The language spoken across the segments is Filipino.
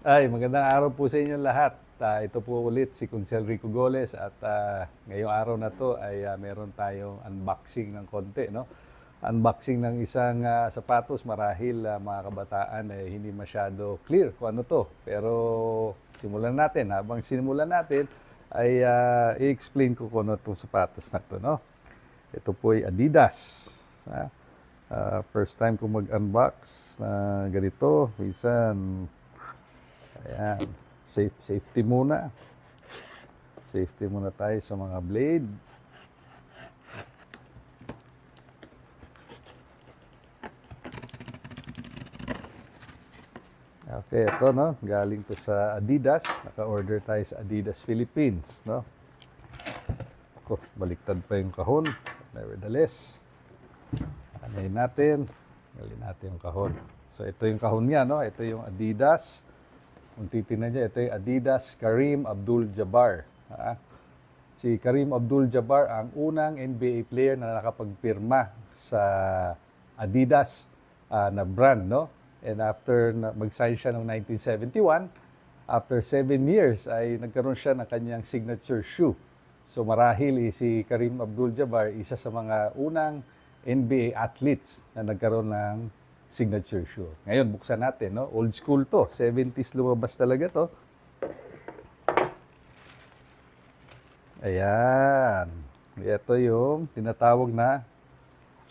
Magandang araw po sa inyo lahat. Ito po ulit si Kunsel Rico Goles at ngayong araw na to ay meron tayong unboxing ng konti, no? Unboxing ng isang sapatos marahil mga kabataan ay hindi masyado clear kung ano to. Pero simulan natin. Habang simulan natin ay i-explain ko kung ano itong sapatos na to, no? Ito po ay Adidas. First time ko mag-unbox na ganito. Minsan ayan, safety muna. Safety muna tayo sa mga blade. Okay, ito, no? Galing to sa Adidas. Naka-order tayo sa Adidas Philippines, no? Ako, baliktad pa yung kahon. Nevertheless, anayin natin. Galin natin yung kahon. So, ito yung kahon niya, no? Ito yung Adidas. Kung titignan niya, ito yung Adidas Kareem Abdul-Jabbar. Si Kareem Abdul-Jabbar ang unang NBA player na nakapagpirma sa Adidas na brand, no? And after mag-sign siya noong 1971, after 7 years ay nagkaroon siya ng kanyang signature shoe. So marahil si Kareem Abdul-Jabbar isa sa mga unang NBA athletes na nagkaroon ng signature shoe. Ngayon, buksan natin, no? Old school to. 70s lumabas talaga to. Ayan. Ito yung tinatawag na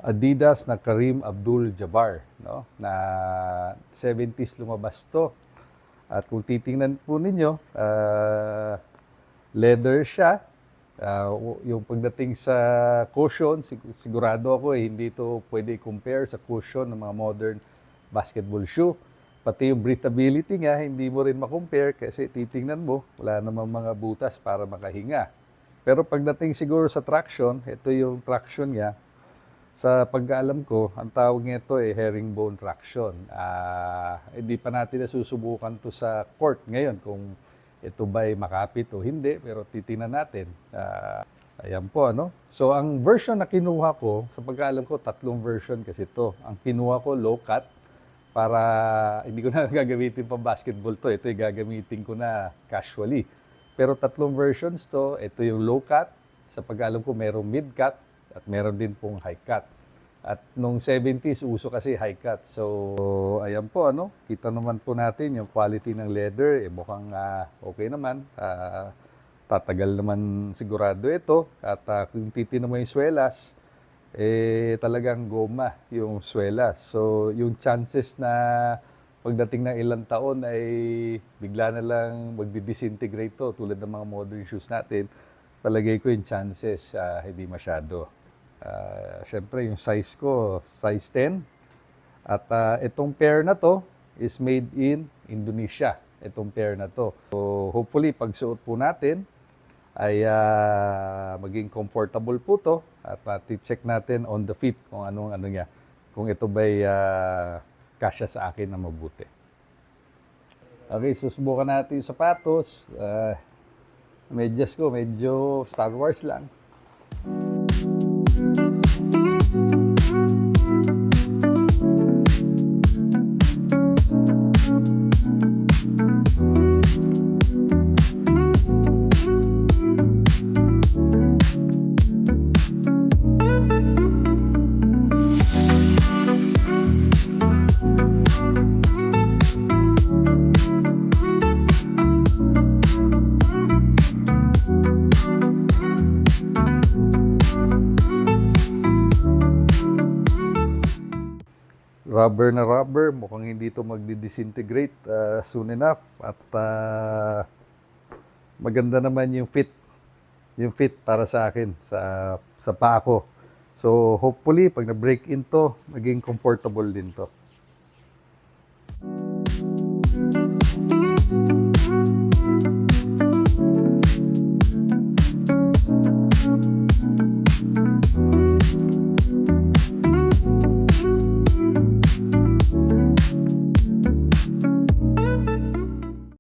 Adidas na Kareem Abdul-Jabbar, no? Na 70s lumabas to. At kung titingnan po ninyo, leather siya. Yung pagdating sa cushion, sigurado ako hindi ito pwede i-compare sa cushion ng mga modern basketball shoe. Pati yung breathability nga, hindi mo rin ma-compare kasi titingnan mo, wala namang mga butas para makahinga. Pero pagdating siguro sa traction, ito yung traction niya. Sa pagkaalam ko, ang tawag nito ay herringbone traction. Hindi pa natin nasusubukan to sa court ngayon kung ito ba'y makapit o hindi, pero titingnan natin. Ayan po, ano? So, ang version na kinuha ko, sa pagkaalam ko, 3 version kasi ito. Ang kinuha ko, low cut, para hindi ko na gagamitin pang basketball to. Ito yung gagamitin ko na casually. Pero 3 versions to. Ito yung low cut. Sa pagkaalam ko, merong mid cut at meron din pong high cut. At nung 70s, uso kasi high cut. So, ayan po, ano? Kita naman po natin yung quality ng leather. Mukhang okay naman. Tatagal naman sigurado ito. At kung titignan mo yung swelas, talagang goma yung swelas. So, yung chances na pagdating ng ilang taon ay bigla na lang magdi-disintegrate to tulad ng mga modern shoes natin, palagay ko yung chances hindi masyado. Siyempre, yung size ko, size 10. At itong pair na to is made in Indonesia. Itong pair na to. So, hopefully, pag suot po natin, ay maging comfortable po to. At check natin on the fit kung anong ano niya. Kung ito ba'y kasya sa akin na mabuti. Okay, susubukan natin yung sapatos. Medyas ko, medyo Star Wars lang. Rubber na rubber, mukhang hindi ito magdi-disintegrate soon enough. At maganda naman yung fit. Yung fit para sa akin, sa paa ko. So hopefully, pag na-break in to, maging comfortable din to.